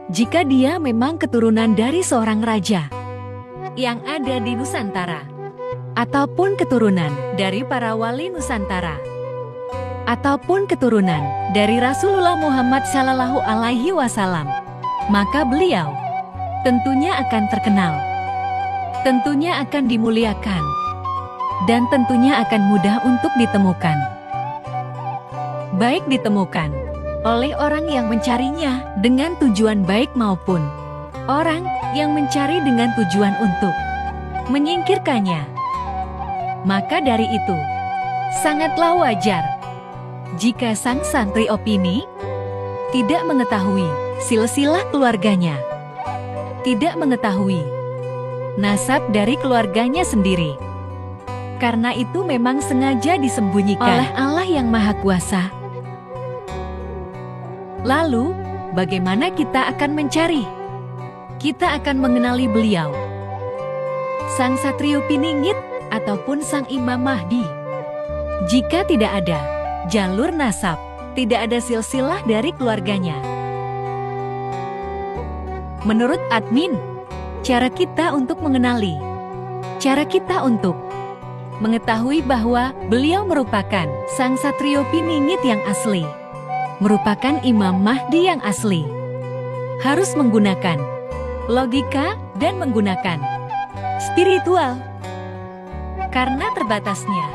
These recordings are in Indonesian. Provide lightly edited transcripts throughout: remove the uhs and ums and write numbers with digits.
Jika dia memang keturunan dari seorang raja yang ada di Nusantara, ataupun keturunan dari para wali Nusantara, ataupun keturunan dari Rasulullah Muhammad Shallallahu Alaihi Wasallam, maka beliau tentunya akan terkenal, tentunya akan dimuliakan, dan tentunya akan mudah untuk ditemukan. Baik ditemukan oleh orang yang mencarinya dengan tujuan baik maupun orang yang mencari dengan tujuan untuk menyingkirkannya. Maka dari itu, sangatlah wajar jika sang santri opini tidak mengetahui silsilah keluarganya, tidak mengetahui nasab dari keluarganya sendiri. Karena itu memang sengaja disembunyikan oleh Allah yang Maha Kuasa. Lalu, bagaimana kita akan mencari? Kita akan mengenali beliau, sang Satrio Piningit ataupun sang Imam Mahdi. Jika tidak ada jalur nasab, tidak ada silsilah dari keluarganya. Menurut admin, cara kita untuk mengenali, cara kita untuk mengetahui bahwa beliau merupakan sang Satrio Piningit yang asli, merupakan Imam Mahdi yang asli, harus menggunakan logika dan menggunakan spiritual. Karena terbatasnya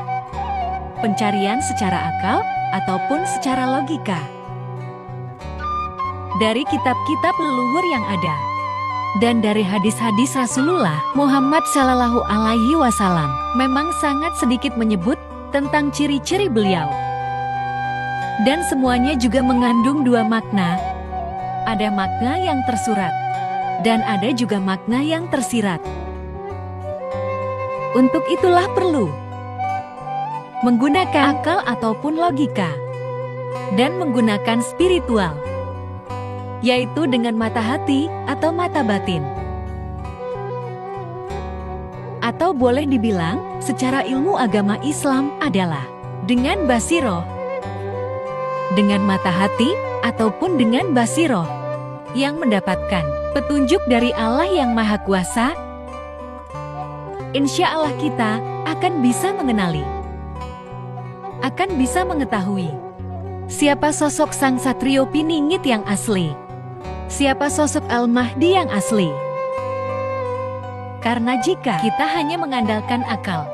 pencarian secara akal ataupun secara logika dari kitab-kitab leluhur yang ada dan dari hadis-hadis Rasulullah Muhammad Shallallahu Alaihi Wasallam, memang sangat sedikit menyebut tentang ciri-ciri beliau. Dan semuanya juga mengandung dua makna. Ada makna yang tersurat dan ada juga makna yang tersirat. Untuk itulah perlu menggunakan akal ataupun logika dan menggunakan spiritual, yaitu dengan mata hati atau mata batin. Atau boleh dibilang secara ilmu agama Islam adalah dengan basiroh, dengan mata hati ataupun dengan basiroh yang mendapatkan petunjuk dari Allah yang Maha Kuasa. Insya Allah kita akan bisa mengenali, akan bisa mengetahui siapa sosok sang Satrio Piningit yang asli, siapa sosok Al-Mahdi yang asli. Karena jika kita hanya mengandalkan akal,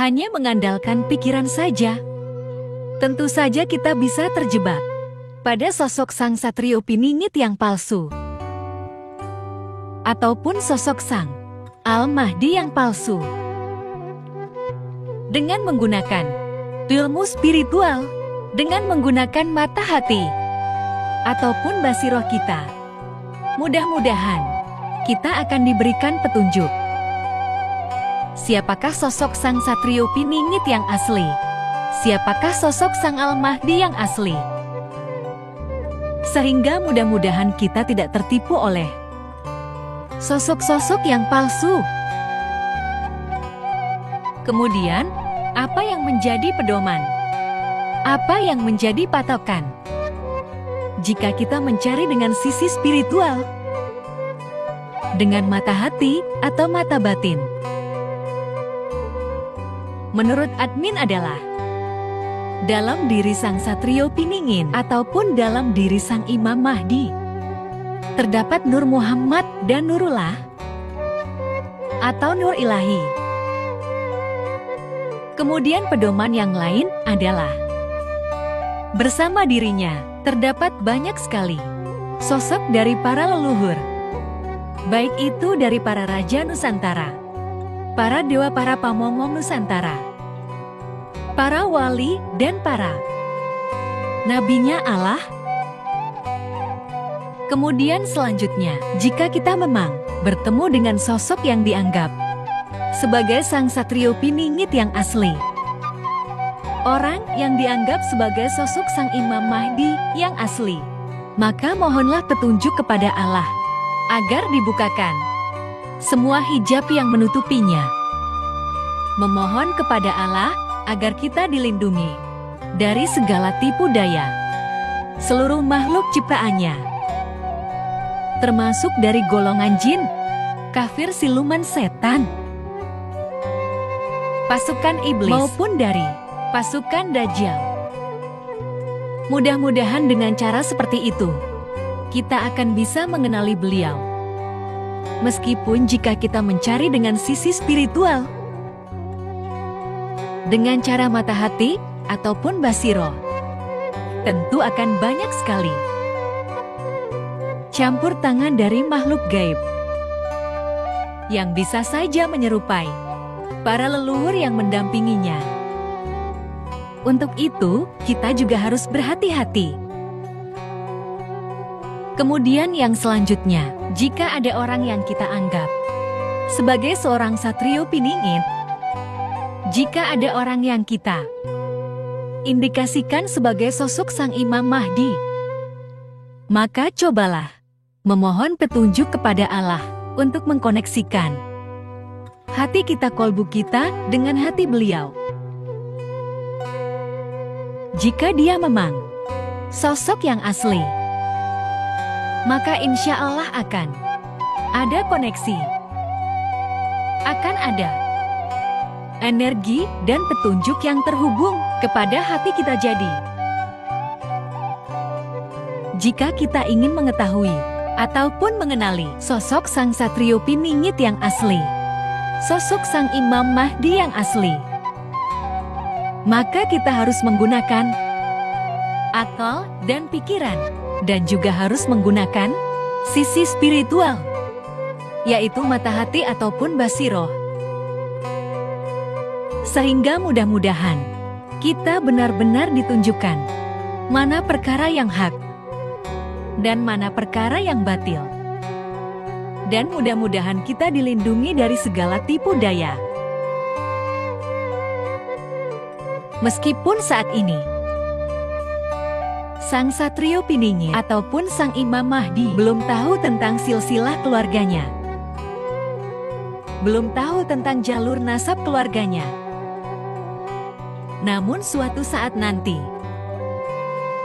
hanya mengandalkan pikiran saja, tentu saja kita bisa terjebak pada sosok sang Satrio Piningit yang palsu, ataupun sosok sang Al-Mahdi yang palsu. Dengan menggunakan ilmu spiritual, dengan menggunakan mata hati ataupun basiroh kita, mudah-mudahan kita akan diberikan petunjuk. Siapakah sosok sang Satrio Piningit yang asli? Siapakah sosok sang Al-Mahdi yang asli? Sehingga mudah-mudahan kita tidak tertipu oleh sosok-sosok yang palsu. Kemudian, apa yang menjadi pedoman? Apa yang menjadi patokan? Jika kita mencari dengan sisi spiritual, dengan mata hati atau mata batin, menurut admin adalah dalam diri sang Satrio Piningit ataupun dalam diri sang Imam Mahdi terdapat Nur Muhammad dan Nurullah atau Nur Ilahi. Kemudian pedoman yang lain adalah bersama dirinya terdapat banyak sekali sosok dari para leluhur, baik itu dari para raja Nusantara, para dewa, para pamongong Nusantara, para wali dan para nabinya Allah. Kemudian selanjutnya, jika kita memang bertemu dengan sosok yang dianggap sebagai sang Satrio Piningit yang asli, orang yang dianggap sebagai sosok sang Imam Mahdi yang asli, maka mohonlah petunjuk kepada Allah agar dibukakan semua hijab yang menutupinya. Memohon kepada Allah agar kita dilindungi dari segala tipu daya seluruh makhluk ciptaannya, termasuk dari golongan jin, kafir siluman setan, pasukan iblis, maupun dari pasukan Dajjal. Mudah-mudahan dengan cara seperti itu, kita akan bisa mengenali beliau. Meskipun jika kita mencari dengan sisi spiritual, dengan cara mata hati ataupun basiroh, tentu akan banyak sekali campur tangan dari makhluk gaib yang bisa saja menyerupai para leluhur yang mendampinginya. Untuk itu, kita juga harus berhati-hati. Kemudian yang selanjutnya, jika ada orang yang kita anggap sebagai seorang satrio piningit, jika ada orang yang kita indikasikan sebagai sosok Sang Imam Mahdi, maka cobalah memohon petunjuk kepada Allah untuk mengkoneksikan hati kita, kolbu kita dengan hati beliau. Jika dia memang sosok yang asli, maka insya Allah akan ada koneksi, akan ada energi dan petunjuk yang terhubung kepada hati kita. Jadi, jika kita ingin mengetahui ataupun mengenali sosok Sang Satrio Piningit yang asli, sosok Sang Imam Mahdi yang asli, maka kita harus menggunakan akal dan pikiran, dan juga harus menggunakan sisi spiritual, yaitu mata hati ataupun basiroh. Sehingga mudah-mudahan kita benar-benar ditunjukkan mana perkara yang hak dan mana perkara yang batil. Dan mudah-mudahan kita dilindungi dari segala tipu daya. Meskipun saat ini Sang Satrio Piningit ataupun Sang Imam Mahdi belum tahu tentang silsilah keluarganya, belum tahu tentang jalur nasab keluarganya, namun suatu saat nanti,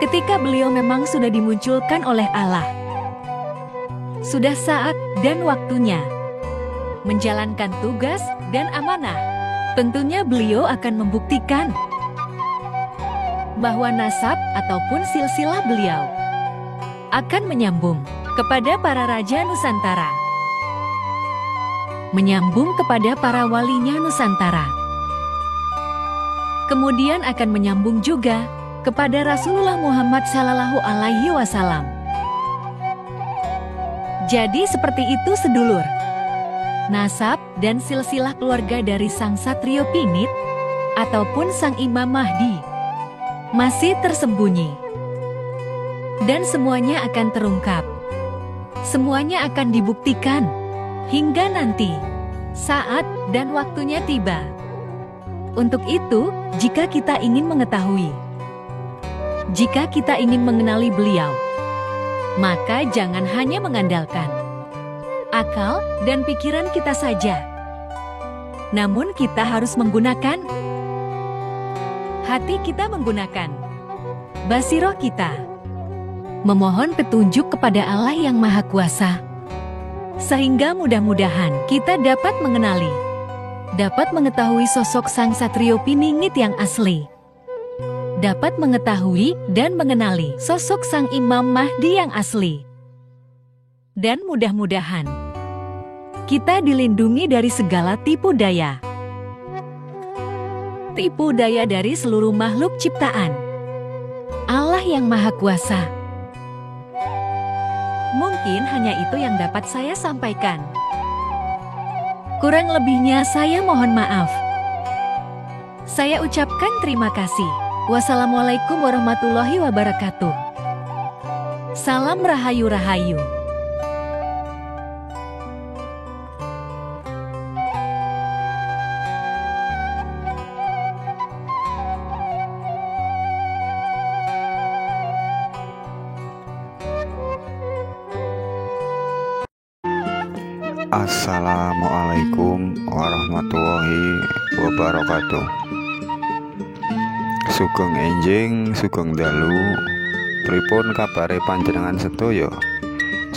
ketika beliau memang sudah dimunculkan oleh Allah, sudah saat dan waktunya menjalankan tugas dan amanah, tentunya beliau akan membuktikan bahwa nasab ataupun silsilah beliau akan menyambung kepada para raja Nusantara, menyambung kepada para walinya Nusantara, kemudian akan menyambung juga kepada Rasulullah Muhammad Sallallahu Alaihi Wasallam. Jadi seperti itu sedulur, nasab dan silsilah keluarga dari Sang Satrio Pinit ataupun Sang Imam Mahdi masih tersembunyi, dan semuanya akan terungkap, semuanya akan dibuktikan hingga nanti saat dan waktunya tiba. Untuk itu, jika kita ingin mengetahui, jika kita ingin mengenali beliau, maka jangan hanya mengandalkan akal dan pikiran kita saja, namun kita harus menggunakan hati kita, menggunakan basiroh kita, memohon petunjuk kepada Allah yang Maha Kuasa, sehingga mudah-mudahan kita dapat mengenali, dapat mengetahui sosok Sang Satrio Piningit yang asli, dapat mengetahui dan mengenali sosok Sang Imam Mahdi yang asli, dan mudah-mudahan kita dilindungi dari segala tipu daya, tipu daya dari seluruh makhluk ciptaan Allah yang Maha Kuasa. Mungkin hanya itu yang dapat saya sampaikan. Kurang lebihnya saya mohon maaf. Saya ucapkan terima kasih. Wassalamualaikum warahmatullahi wabarakatuh. Salam rahayu-rahayu. Assalamualaikum warahmatullahi wabarakatuh. Sugeng enjing, sugeng dalu. Pripun kabare panjenengan sedaya?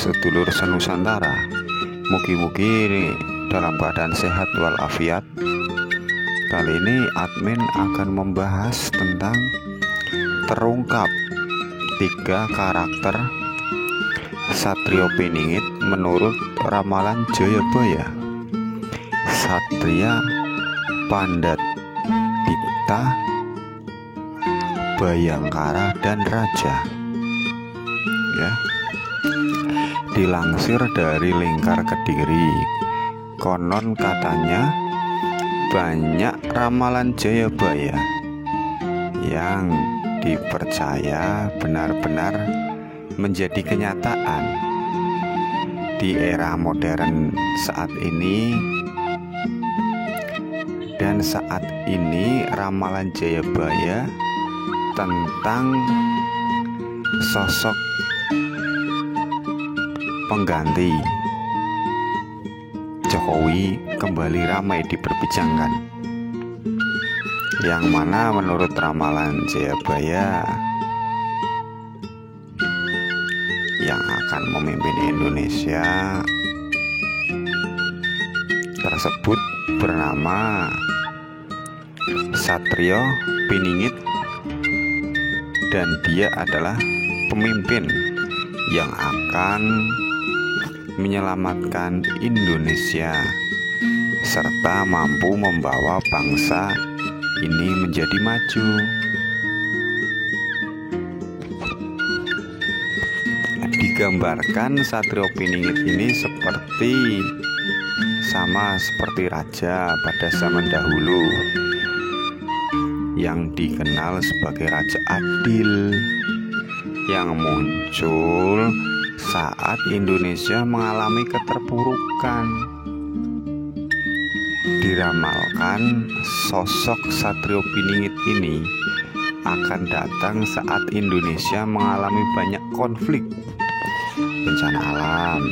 sedulur senusantara. Mugi-mugi dalam keadaan sehat walafiat. Kali ini admin akan membahas tentang terungkap 3 karakter Satrio Piningit menurut ramalan Jayabaya. Satria, Pandhat, Dikta, Bayangkara, dan Raja. Ya. Dilansir dari Lingkar Kediri, konon katanya banyak ramalan Jayabaya yang dipercaya benar-benar menjadi kenyataan di era modern saat ini. Dan saat ini ramalan Jayabaya tentang sosok pengganti Jokowi kembali ramai diperbincangkan, yang mana menurut ramalan Jayabaya yang akan memimpin Indonesia tersebut bernama Satrio Piningit, dan dia adalah pemimpin yang akan menyelamatkan Indonesia serta mampu membawa bangsa ini menjadi maju. Digambarkan Satrio Piningit ini sama seperti raja pada zaman dahulu yang dikenal sebagai Raja Adil, yang muncul saat Indonesia mengalami keterpurukan. Diramalkan sosok Satrio Piningit ini akan datang saat Indonesia mengalami banyak konflik, bencana alam,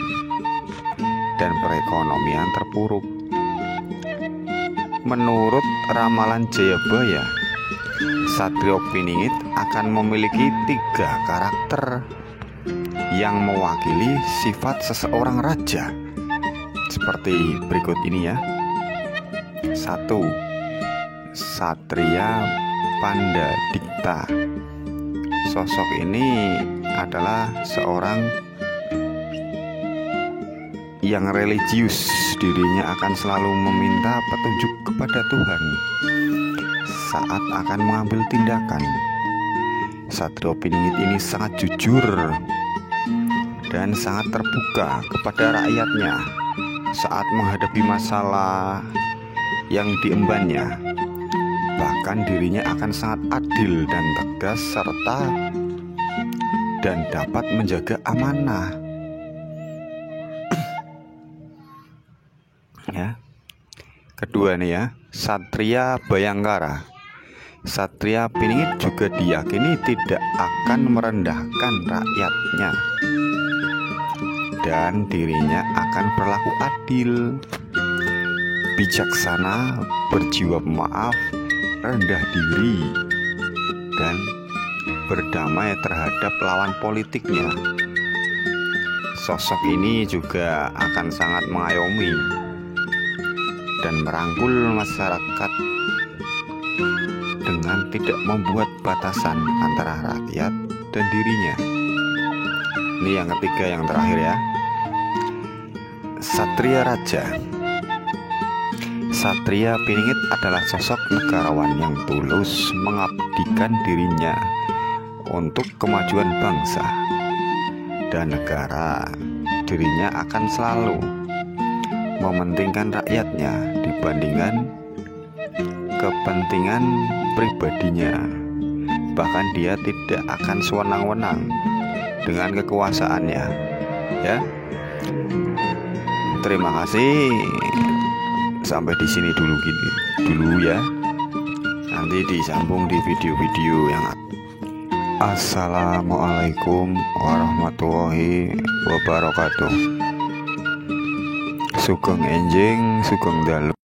dan perekonomian terpuruk. Menurut ramalan Jayabaya, Satrio Piningit akan memiliki 3 karakter yang mewakili sifat seseorang raja, seperti berikut ini ya. 1. Satria Pandhat Dikta. Sosok ini adalah seorang yang religius. Dirinya akan selalu meminta petunjuk kepada Tuhan saat akan mengambil tindakan. Satrio Piningit ini sangat jujur dan sangat terbuka kepada rakyatnya saat menghadapi masalah yang diembannya. Bahkan dirinya akan sangat adil dan tegas dan dapat menjaga amanah. Ya. Kedua nih ya, Satria Bayangkara. Satria Piningit juga diyakini tidak akan merendahkan rakyatnya, dan dirinya akan berlaku adil, bijaksana, berjiwa pemaaf, rendah diri, dan berdamai terhadap lawan politiknya. Sosok ini juga akan sangat mengayomi dan merangkul masyarakat dengan tidak membuat batasan antara rakyat dan dirinya. Ini yang ketiga, yang terakhir ya. Satria Raja. Satria Piningit adalah sosok negarawan yang tulus mengabdikan dirinya untuk kemajuan bangsa dan negara. Dirinya akan selalu mementingkan rakyatnya dibandingkan kepentingan pribadinya. Bahkan dia tidak akan sewenang-wenang dengan kekuasaannya. Ya. Terima kasih. Sampai di sini dulu ya. Nanti disambung di video-video yang Assalamualaikum warahmatullahi wabarakatuh. Sugeng enjing, sugeng dalu.